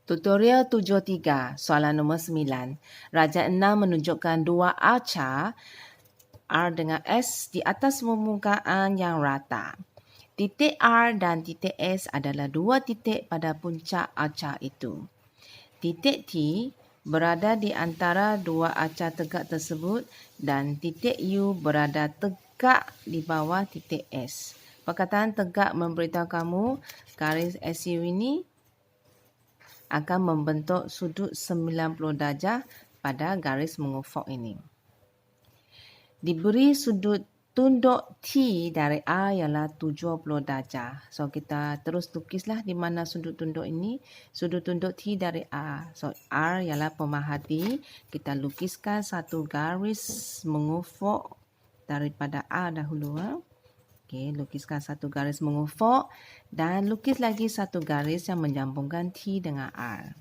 Tutorial 73, soalan nombor 9. Raja 6 menunjukkan dua arca R dengan S di atas permukaan yang rata. Titik R dan titik S adalah dua titik pada puncak arca itu. Titik T berada di antara dua arca tegak tersebut dan titik U berada tegak di bawah titik S. Perkataan tegak memberitahu kamu garis SU ini akan membentuk sudut 90 darjah pada garis mengufuk ini. Diberi sudut tunduk T dari R ialah 70 darjah. So, kita terus lukislah di mana sudut tunduk ini. Sudut tunduk T dari R. So, R ialah pemerhati. Kita lukiskan satu garis mengufuk daripada R dahulu. Okey, lukiskan satu garis mengufuk dan lukis lagi satu garis yang menyambungkan T dengan R.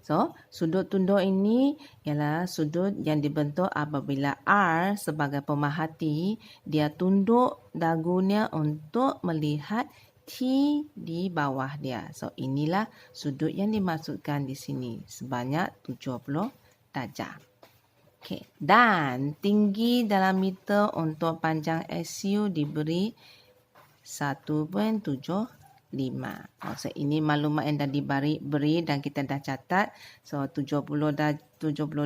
So, sudut tunduk ini ialah sudut yang dibentuk apabila R sebagai pemerhati, dia tunduk dagunya untuk melihat T di bawah dia. So, inilah sudut yang dimaksudkan di sini sebanyak 70 darjah. Okay. Dan tinggi dalam meter untuk panjang SU diberi 1.75. So, ini maklumat yang dah diberi dan kita dah catat. So, 70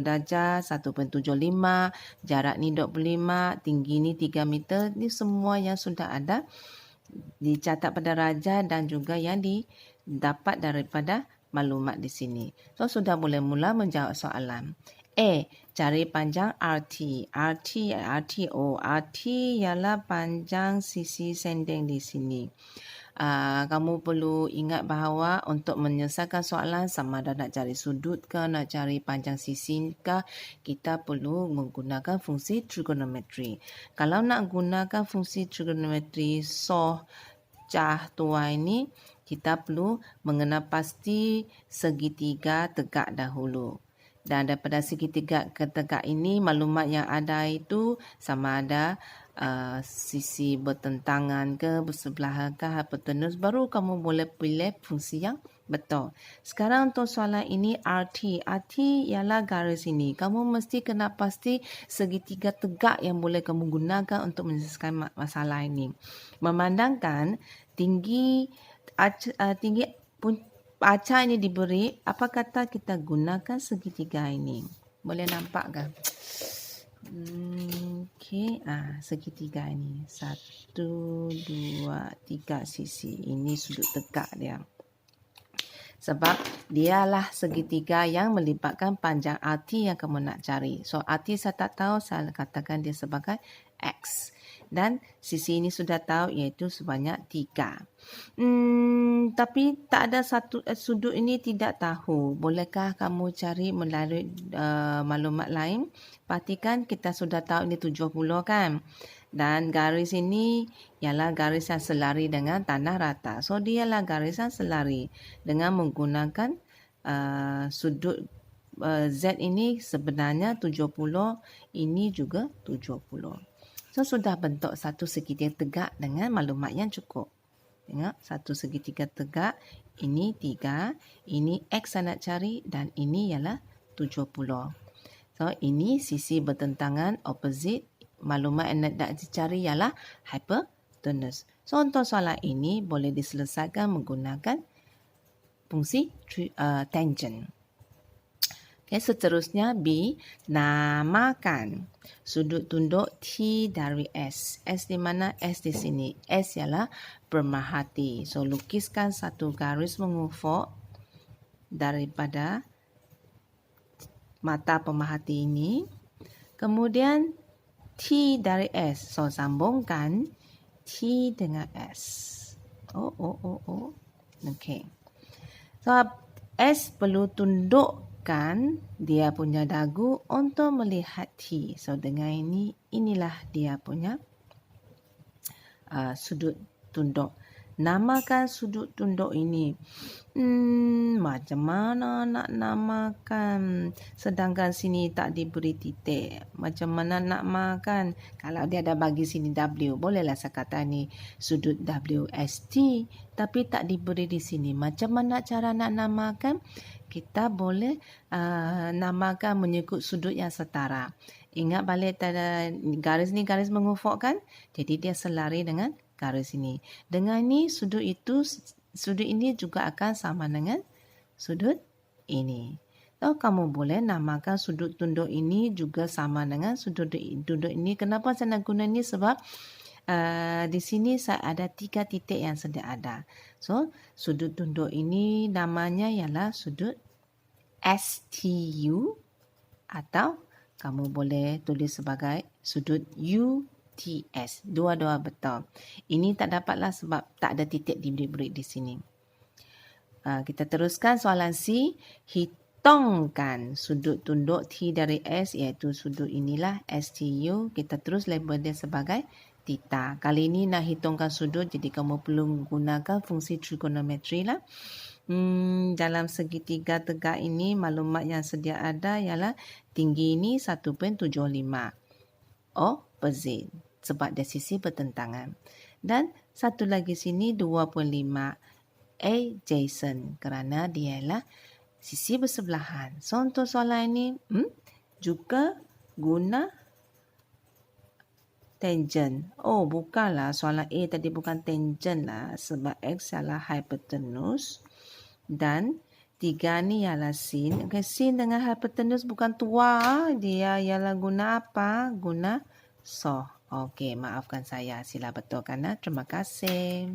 darjah, 1.75, jarak ni 25, tinggi ni 3 meter. Ini semua yang sudah ada dicatat pada raja dan juga yang didapat daripada maklumat di sini. So, sudah boleh mula menjawab soalan. A. Cari panjang RT. RT ialah panjang sisi sending di sini. Kamu perlu ingat bahawa untuk menyelesaikan soalan sama ada nak cari sudut ke, nak cari panjang sisi ke, kita perlu menggunakan fungsi trigonometri. Kalau nak gunakan fungsi trigonometri soh cah tua ini, kita perlu mengenal pasti segitiga tegak dahulu. Dan daripada segitiga ke tegak ini, maklumat yang ada itu sama ada sisi bertentangan ke, bersebelahan ke, hipotenus. Baru kamu boleh pilih fungsi yang betul. Sekarang untuk soalan ini RT. RT ialah garis ini. Kamu mesti kena pasti segitiga tegak yang boleh kamu gunakan untuk menyelesaikan masalah ini. Memandangkan tinggi arca ini diberi, apa kata kita gunakan segitiga ini? Boleh nampak ke? Okey, segitiga ini 1, 2, 3 sisi. Ini sudut tegak dia. Sebab dialah segitiga yang melibatkan panjang RT yang kamu nak cari. So, RT saya tak tahu, saya katakan dia sebagai X. Dan sisi ini sudah tahu iaitu sebanyak 3. Tapi tak ada satu sudut ini tidak tahu. Bolehkah kamu cari melalui maklumat lain? Perhatikan kita sudah tahu ini 70 kan? Dan garis ini ialah garis yang selari dengan tanah rata. So, dia ialah garis yang selari dengan menggunakan sudut Z ini sebenarnya 70, ini juga 70. So, sudah bentuk satu segitiga tegak dengan maklumat yang cukup. Tengok, satu segitiga tegak, ini 3, ini X saya nak cari dan ini ialah 70. So, ini sisi bertentangan, opposite. Maklumat yang nak dicari ialah hipotenus. So, untuk soalan ini boleh diselesaikan menggunakan fungsi tangent. Okay, seterusnya B. Namakan sudut tunduk T dari S. S di mana? S di sini. S ialah pemerhati. So, lukiskan satu garis mengufuk daripada mata pemerhati ini. Kemudian T dari S. So, sambungkan T dengan S. Okey. So, S perlu tundukkan dia punya dagu untuk melihat T. So, dengan ini, inilah dia punya sudut tunduk. Namakan sudut tunduk ini. Macam mana nak namakan? Sedangkan sini tak diberi titik. Macam mana nak makan? Kalau dia ada bagi sini W, bolehlah saya kata ni sudut WST. Tapi tak diberi di sini. Macam mana cara nak namakan? Kita boleh namakan mengikut sudut yang setara. Ingat balik garis ni garis mengufuk kan? Jadi dia selari dengan garis ini. Dengan ni sudut ini juga akan sama dengan sudut ini. So, kamu boleh namakan sudut tunduk ini juga sama dengan sudut tunduk ini. Kenapa saya nak guna ini? Sebab di sini saya ada 3 titik yang sedia ada. So, sudut tunduk ini namanya ialah sudut STU atau kamu boleh tulis sebagai sudut UTS. Dua-dua betul. Ini tak dapatlah sebab tak ada titik diberi di sini. Kita teruskan soalan C. Hitungkan sudut tunduk T dari S iaitu sudut inilah STU. Kita terus label dia sebagai theta. Kali ini nak hitungkan sudut jadi kamu perlu gunakan fungsi trigonometri lah. Dalam segitiga tegak ini maklumat yang sedia ada ialah tinggi ini 1.75 opposite sebab dia sisi bertentangan. Dan satu lagi sini 2.5 adjacent kerana dia ialah sisi bersebelahan. So untuk soalan ini juga guna tangent. Oh bukanlah soalan A tadi bukan tangent lah sebab X ialah hypotenuse. Dan 3 ni ialah sin. Okay, sin dengan hypotenuse bukan tua. Dia ialah guna apa? Guna soh. Okey, maafkan saya. Sila betulkan. Terima kasih.